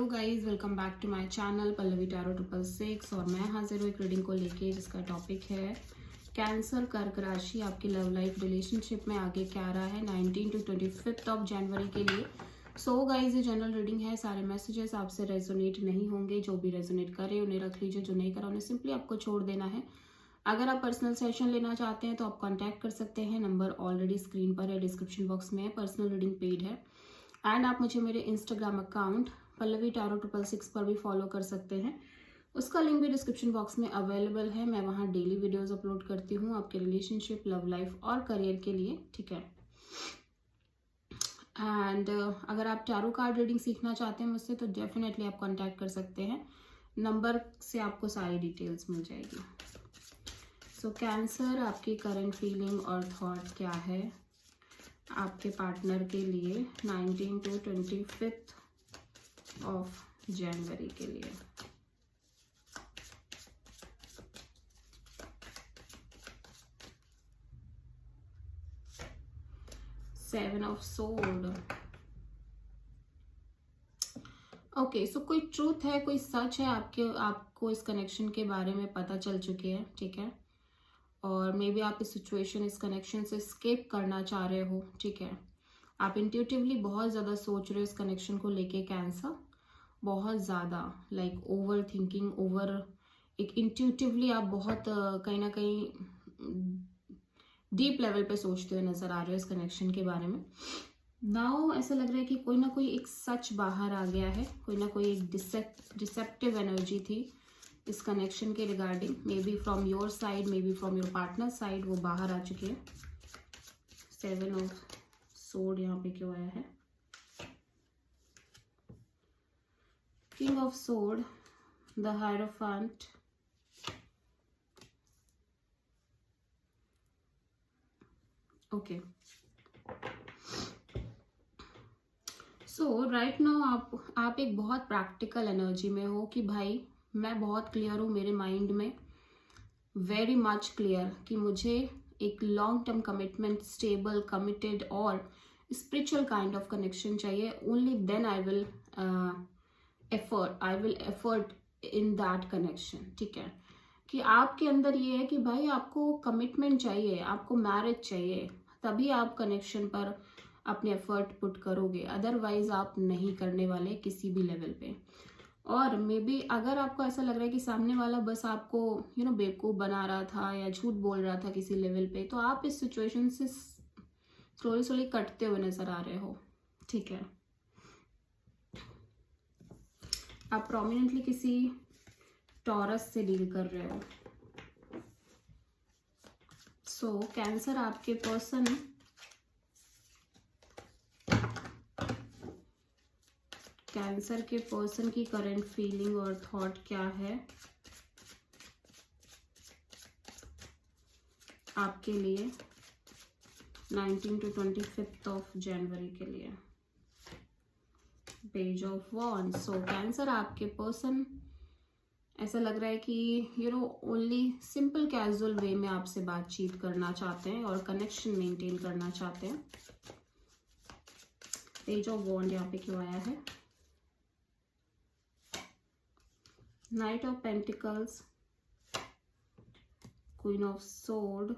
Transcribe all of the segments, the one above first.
Guys, welcome back to my channel Pallavi tarot 666 और मैं हाजिर हूँ एक रीडिंग को लेके जिसका टॉपिक है कैंसर कर्क राशि। आपकी लव लाइफ रिलेशनशिप में आगे क्या रहा है 19 to 25 ऑफ जनवरी के लिए। सो गाइस, ये जनरल रीडिंग है। सारे मैसेजेस आपसे रेजोनेट नहीं होंगे। जो भी रेजोनेट करे उन्हें रख लीजिए, जो नहीं करा उन्हें सिंपली आपको छोड़ देना है। अगर आप पर्सनल सेशन लेना चाहते हैं तो आप कॉन्टैक्ट कर सकते हैं। नंबर ऑलरेडी स्क्रीन पर है, डिस्क्रिप्शन बॉक्स में है। पर्सनल रीडिंग पेड है एंड आप मुझे मेरे इंस्टाग्राम अकाउंट पल्लवी टैरो 666 पर भी फॉलो कर सकते हैं। उसका लिंक भी डिस्क्रिप्शन बॉक्स में अवेलेबल है। मैं वहाँ डेली वीडियोस अपलोड करती हूँ आपके रिलेशनशिप, लव लाइफ और करियर के लिए, ठीक है। एंड अगर आप टैरो कार्ड रीडिंग सीखना चाहते हैं मुझसे तो डेफिनेटली आप कांटेक्ट कर सकते हैं। नंबर से आपको सारी डिटेल्स मिल जाएगी। सो कैंसर, आपकी करंट फीलिंग और थॉट क्या है आपके पार्टनर के लिए 19 to 25 ऑफ जनवरी के लिए। Seven of sword. ओके, सो कोई ट्रूथ है, कोई सच है आपको इस कनेक्शन के बारे में पता चल चुकी है, ठीक है। और मे बी आप इस सिचुएशन, इस कनेक्शन से स्केप करना चाह रहे हो, ठीक है। आप इंट्यूटिवली बहुत ज़्यादा सोच रहे हो इस कनेक्शन को लेके कैंसर, बहुत ज़्यादा लाइक ओवर थिंकिंग, ओवर एक इंट्यूटिवली आप बहुत कहीं ना कहीं डीप लेवल पे सोचते हुए नजर आ रहे हो इस कनेक्शन के बारे में। नाउ ऐसा लग रहा है कि कोई ना कोई एक सच बाहर आ गया है, कोई ना कोई एक डिसेप्टिव एनर्जी थी इस कनेक्शन के regarding. May be from your side, may be from your partner side, वो बाहर आ चुकी है। 7 ऑफ सोर्ड यहाँ पे क्यों आया है? King of sword, the hierophant, okay. So right now आप एक बहुत प्रैक्टिकल एनर्जी में हो कि भाई मैं बहुत क्लियर हूँ, मेरे माइंड में वेरी मच क्लियर कि मुझे एक long term commitment, stable, committed और स्पिरिचुअल काइंड ऑफ कनेक्शन चाहिए। Only then I will effort in that connection, ठीक है। कि आपके अंदर ये है कि भाई आपको कमिटमेंट चाहिए, आपको मैरिज चाहिए, तभी आप कनेक्शन पर अपने एफर्ट पुट करोगे, अदरवाइज आप नहीं करने वाले किसी भी लेवल पे। और मे बी अगर आपको ऐसा लग रहा है कि सामने वाला बस आपको बेवकूफ़ बना रहा था या झूठ बोल रहा था किसी लेवल पे, तो आप इस सिचुएशन से स्लोली कटते हुए नजर आ रहे हो, ठीक है। आप प्रोमिनेंटली किसी टॉरस से डील कर रहे हो। सो कैंसर, आपके पर्सन कैंसर के पर्सन की करंट फीलिंग और थॉट क्या है आपके लिए 19 to 25 ऑफ जनवरी के लिए। Page of wand. So cancer, आपके पर्सन ऐसा लग रहा है कि ओनली सिंपल कैजुअल वे में आपसे बातचीत करना चाहते हैं और कनेक्शन मेंटेन करना चाहते हैं। पेज ऑफ वॉन्ड यहाँ पे क्यों आया है? Knight of pentacles, queen of sword,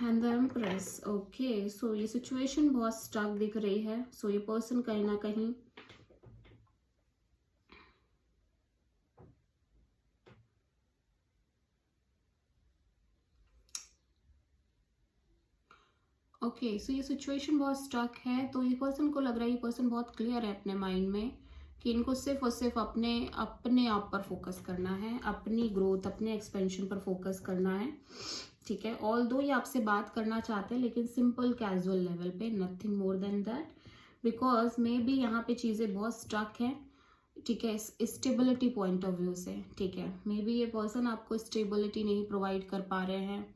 and the empress. Okay, so ये सिचुएशन बहुत स्टक दिख रही है। सो ये पर्सन कहीं ना कहीं सो ये सिचुएशन बहुत स्टक है। तो ये पर्सन को लग रहा है, ये पर्सन बहुत क्लियर है अपने माइंड में कि इनको सिर्फ और सिर्फ अपने आप पर फोकस करना है, अपनी ग्रोथ, अपने एक्सपेंशन पर फोकस करना है, ठीक है। ऑल्दो ये आपसे बात करना चाहते हैं लेकिन सिंपल कैजुअल लेवल पे, nothing more than that, because may be यहाँ पे चीज़ें बहुत स्टक हैं, ठीक है, स्टेबिलिटी पॉइंट ऑफ व्यू से, ठीक है। मे बी ये पर्सन आपको स्टेबिलिटी नहीं प्रोवाइड कर पा रहे हैं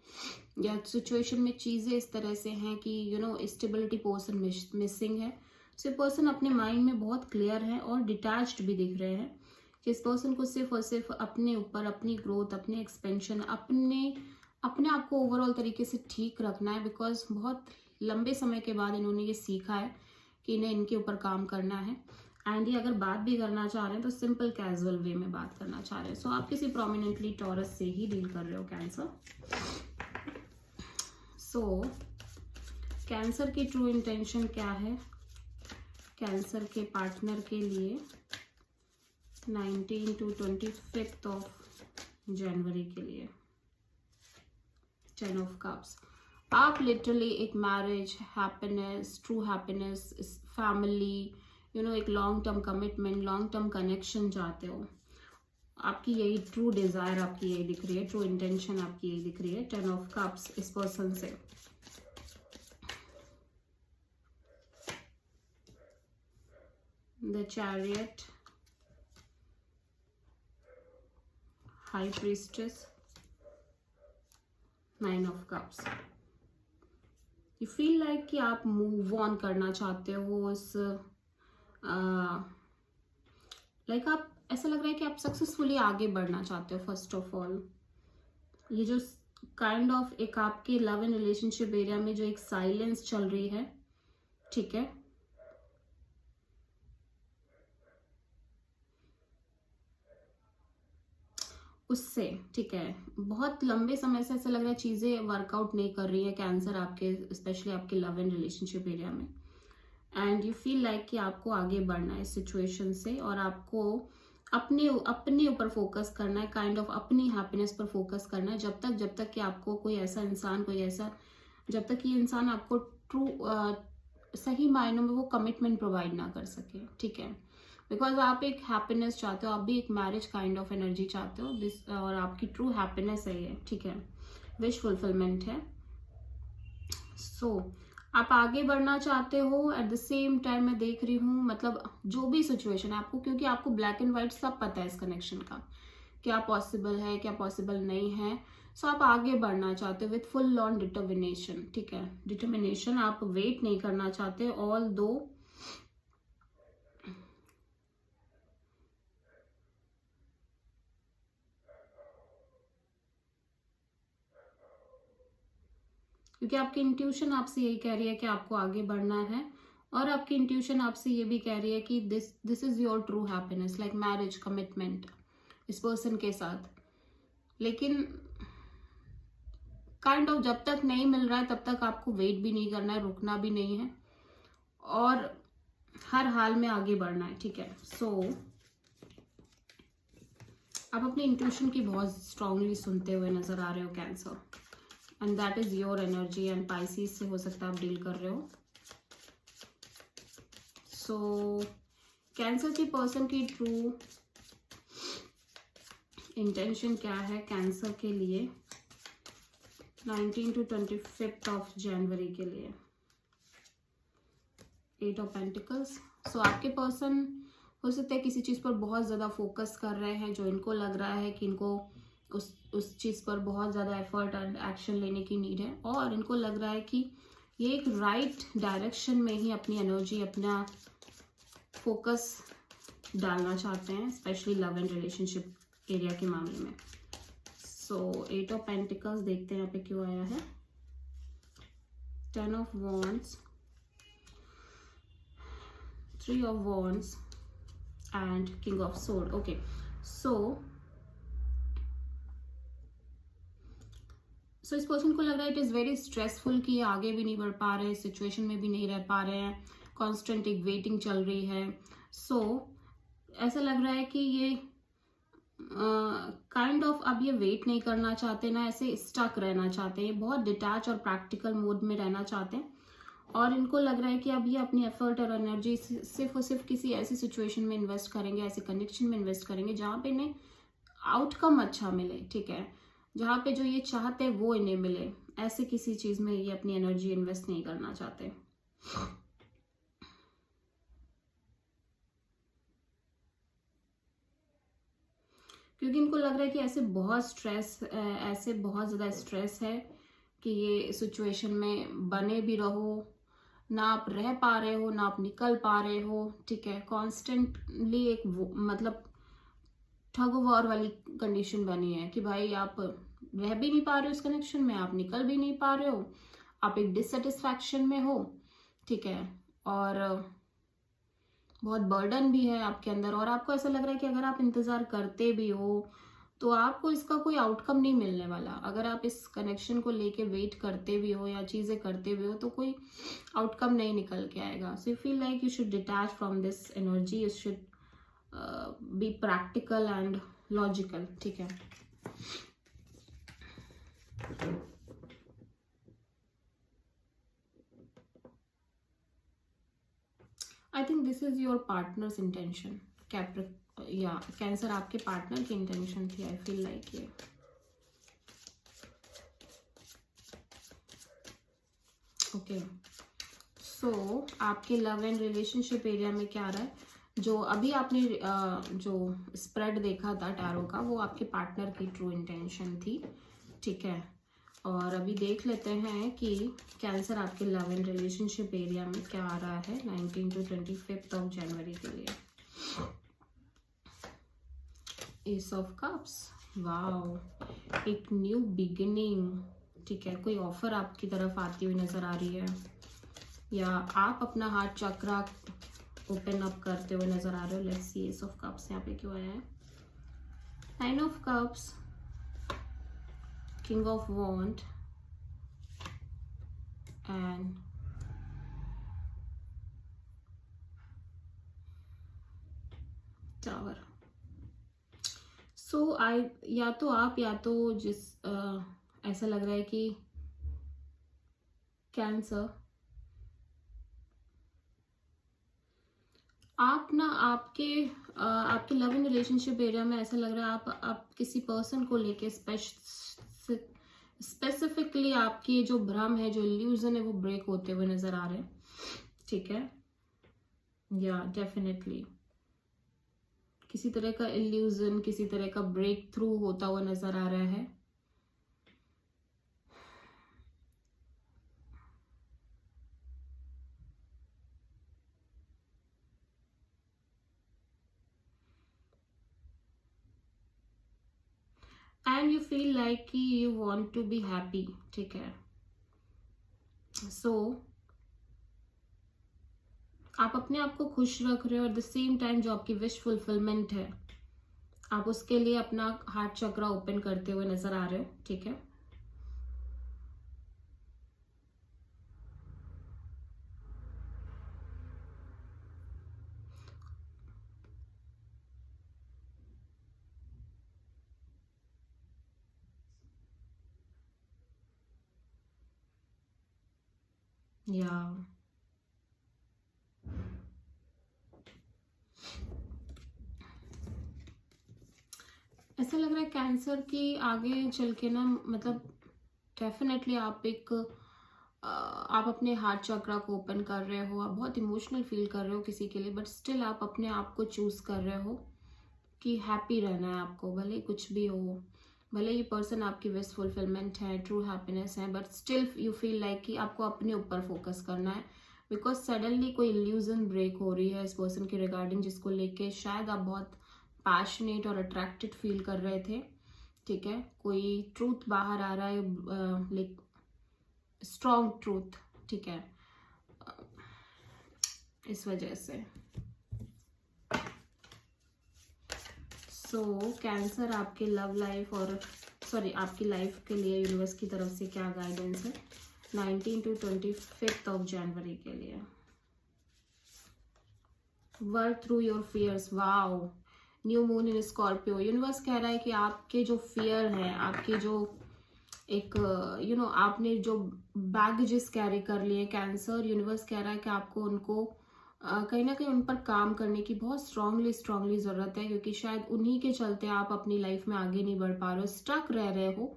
या सिचुएशन में चीज़ें इस तरह से हैं कि स्टेबिलिटी पर्सन मिसिंग है। सो पर्सन अपने माइंड में बहुत क्लियर है और डिटैच्ड भी दिख रहे हैं कि इस पर्सन को सिर्फ और सिर्फ अपने ऊपर, अपनी ग्रोथ, अपने एक्सपेंशन, अपने अपने आप को ओवरऑल तरीके से ठीक रखना है, बिकॉज बहुत लंबे समय के बाद इन्होंने ये सीखा है कि इन्हें इनके ऊपर काम करना है। एंड ये अगर बात भी करना चाह रहे हैं तो सिंपल कैजुअल वे में बात करना चाह रहे हैं। सो आप किसी प्रोमिनेंटली टॉरस से ही डील कर रहे हो कैंसर। सो कैंसर की ट्रू इंटेंशन क्या है कैंसर के पार्टनर के लिए 19 to 25 ऑफ जनवरी के लिए? 10 ऑफ कप्स। आप लिटरली एक marriage, happiness, true happiness, family, एक long term commitment, long term connection चाहते हो। आपकी यही ट्रू डिजायर आपकी यही दिख रही है, ट्रू इंटेंशन आपकी यही दिख रही है। 10 ऑफ कप्स इस पर्सन से। The chariot, high priestess, 9 of cups. You feel like कि आप मूव ऑन करना चाहते हो उस लाइक आप ऐसा लग रहा है कि आप सक्सेसफुली आगे बढ़ना चाहते हो। फर्स्ट ऑफ ऑल ये जो काइंड ऑफ एक आपके लव एंड रिलेशनशिप एरिया में जो एक साइलेंस चल रही है, ठीक है, उससे, ठीक है, बहुत लंबे समय से ऐसा लग रहा है चीजें वर्कआउट नहीं कर रही है कैंसर आपके, स्पेशली आपके लव एंड रिलेशनशिप एरिया में। एंड यू फील लाइक कि आपको आगे बढ़ना है इस सिचुएशन से, और आपको अपने ऊपर फोकस करना है, काइंड ऑफ अपनी हैप्पीनेस पर फोकस करना है, जब तक कि आपको कोई ऐसा इंसान, जब तक ये इंसान आपको ट्रू सही मायनों में वो कमिटमेंट प्रोवाइड ना कर सके, ठीक है। बिकॉज आप एक हैप्पीनेस चाहते हो, आप भी एक मैरिज काइंड ऑफ एनर्जी चाहते हो, दिस और आपकी ट्रू हैप्पीनेस है ये, ठीक है, विश फुलफिलमेंट है। सो आप आगे बढ़ना चाहते हो। एट द सेम टाइम मैं देख रही हूँ, मतलब जो भी सिचुएशन है आपको, क्योंकि आपको ब्लैक एंड व्हाइट सब पता है इस कनेक्शन का, क्या पॉसिबल है क्या पॉसिबल नहीं है। सो आप आगे बढ़ना चाहते हो विथ फुल ऑन डिटर्मिनेशन, ठीक है, डिटर्मिनेशन। आप वेट नहीं करना चाहते, ऑल दो क्योंकि आपकी इंट्यूशन आपसे यही कह रही है कि आपको आगे बढ़ना है, और आपकी इंट्यूशन आपसे ये भी कह रही है कि this is your true happiness, like marriage, commitment इस पर्सन के साथ। लेकिन काइंड ऑफ जब तक नहीं मिल रहा है तब तक आपको वेट भी नहीं करना है, रुकना भी नहीं है, और हर हाल में आगे बढ़ना है, ठीक है। सो आप अपनी इंट्यूशन की बहुत स्ट्रांगली सुनते हुए नजर आ रहे हो cancer, and that is your energy. And Pisces से हो सकता है आप डील कर रहे हो। सो कैंसर की पर्सन की ट्रू इंटेंशन क्या है कैंसर के लिए 19 to 25 ऑफ जनवरी के लिए? 8 ऑफ पेंटिकल्स। सो आपके पर्सन हो सकता है किसी चीज पर बहुत ज्यादा फोकस कर रहे हैं, जो इनको लग रहा है कि इनको उस चीज पर बहुत ज्यादा एफर्ट एंड एक्शन लेने की नीड है, और इनको लग रहा है कि ये एक राइट डायरेक्शन में ही अपनी एनर्जी, अपना फोकस डालना चाहते हैं, specially love and relationship area के मामले में। सो 8 ऑफ पेंटिकल्स देखते हैं यहाँ पे क्यों आया है। 10 of wands, 3 of wands and king of sword. Okay, so इस पर्सन को लग रहा है इट इज वेरी स्ट्रेसफुल कि आगे भी नहीं बढ़ पा रहे, सिचुएशन में भी नहीं रह पा रहे हैं, कॉन्स्टेंट एक वेटिंग चल रही है। सो ऐसा लग रहा है कि ये काइंड ऑफ अब ये वेट नहीं करना चाहते ना, ऐसे स्टक रहना चाहते हैं, बहुत डिटैच और प्रैक्टिकल मोड में रहना चाहते हैं, और इनको लग रहा है कि अब ये अपनी एफर्ट और एनर्जी सिर्फ और सिर्फ किसी ऐसी सिचुएशन में इन्वेस्ट करेंगे, ऐसे कनेक्शन में इन्वेस्ट करेंगे जहाँ पे इन्हें आउटकम अच्छा मिले, ठीक है, जहाँ पे जो ये चाहते हैं वो इन्हें मिले। ऐसे किसी चीज में ये अपनी एनर्जी इन्वेस्ट नहीं करना चाहते। क्योंकि इनको लग रहा है कि ऐसे बहुत ज्यादा स्ट्रेस है कि ये सिचुएशन में बने भी रहो, ना आप रह पा रहे हो, ना आप निकल पा रहे हो, ठीक है, कॉन्स्टेंटली एक मतलब ठग वॉर वाली कंडीशन बनी है कि भाई आप रह भी नहीं पा रहे हो इस कनेक्शन में, आप निकल भी नहीं पा रहे हो, आप एक डिससेटिस्फैक्शन में हो, ठीक है, और बहुत बर्डन भी है आपके अंदर, और आपको ऐसा लग रहा है कि अगर आप इंतजार करते भी हो तो आपको इसका कोई आउटकम नहीं मिलने वाला। अगर आप इस कनेक्शन को लेके वेट करते भी हो या चीजें करते भी हो तो कोई आउटकम नहीं निकल के आएगा। So you feel like you should detach from this energy, you should be practical and logical, ठीक है। I think this is your partners intention, या कैंसर आपके पार्टनर की इंटेंशन थी, आई फील लाइक ये। ओके, सो आपके लव एंड रिलेशनशिप एरिया में क्या आ रहा है, जो अभी आपने जो स्प्रेड देखा था टैरो का, वो आपके पार्टनर की ट्रू इंटेंशन थी, ठीक है। और अभी देख लेते हैं कि कैंसर आपके लव एंड रिलेशनशिप एरिया में क्या आ रहा है 19 to 25 ऑफ जनवरी के लिए। एस ऑफ कप्स, वाओ, एक न्यू बिगिनिंग, ठीक है। कोई ऑफर आपकी तरफ आती हुई नजर आ रही है, या आप अपना हार्ट चक्रा ओपन अप करते हुए नजर आ रहे हो। Let's see ace of cups यहाँ पे क्यों आया है। Nine of cups, king of wand and tower. So या तो आप या तो ऐसा लग रहा है कि कैंसर आप ना आपके लव इन रिलेशनशिप एरिया में ऐसा लग रहा है आप किसी पर्सन को लेके स्पेसिफिकली आपकी जो भ्रम है, जो इल्यूजन है, वो ब्रेक होते हुए नजर आ रहे हैं, ठीक है। या डेफिनेटली किसी तरह का इल्यूजन, किसी तरह का ब्रेक थ्रू होता हुआ नजर आ रहा है। एंड यू फील लाइक कि you want to be happy, ठीक है। सो आप अपने आप को खुश रख रहे हो, एट द सेम टाइम जो आपकी विश फुलफिलमेंट है, आप उसके लिए अपना हार्ट चक्रा ओपन करते हुए नजर आ रहे हो, ठीक है। या ऐसा लग रहा है कैंसर की आगे चल के ना, मतलब डेफिनेटली आप अपने हार्ट चक्रा को ओपन कर रहे हो, आप बहुत इमोशनल फील कर रहे हो किसी के लिए, बट स्टिल आप अपने आप को चूज कर रहे हो कि हैप्पी रहना है आपको, भले कुछ भी हो, भले ये पर्सन आपकी विश फुलफिलमेंट है, ट्रू हैप्पीनेस है, but still you feel like कि आपको अपने ऊपर फोकस करना है, बिकॉज सडनली कोई इल्यूजन ब्रेक हो रही है इस पर्सन के रिगार्डिंग, जिसको लेके शायद आप बहुत पैशनेट और अट्रैक्टेड फील कर रहे थे, ठीक है। कोई ट्रूथ बाहर आ रहा है, लाइक स्ट्रॉन्ग ट्रूथ, ठीक है, इस वजह से। सो कैंसर आपके लव लाइफ और आपकी लाइफ के लिए यूनिवर्स की तरफ से क्या गाइडेंस है 19 to 25 ऑफ जनवरी के लिए। Work through your fears, wow, new moon in Scorpio. Universe कह रहा है कि आपके जो फियर है, आपके जो एक आपने जो बैगेजेस कैरी कर लिए कैंसर, यूनिवर्स कह रहा है कि आपको उनको कहीं ना कहीं उन पर काम करने की बहुत स्ट्रांगली ज़रूरत है, क्योंकि शायद उन्हीं के चलते आप अपनी लाइफ में आगे नहीं बढ़ पा रहे हो, स्टक रह रहे हो।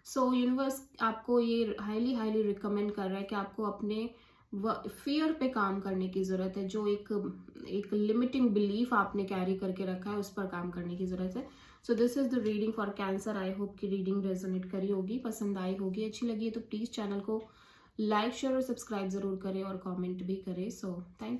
सो यूनिवर्स आपको ये हाईली रिकमेंड कर रहा है कि आपको अपने फियर पे काम करने की ज़रूरत है, जो एक लिमिटिंग बिलीफ आपने कैरी करके रखा है, उस पर काम करने की ज़रूरत है। So this is the reading for cancer. I hope कि रीडिंग रेजोनेट करी होगी, पसंद आई होगी, अच्छी लगी है तो प्लीज़ चैनल को लाइक, शेयर और सब्सक्राइब ज़रूर करें और कमेंट भी करें। So thank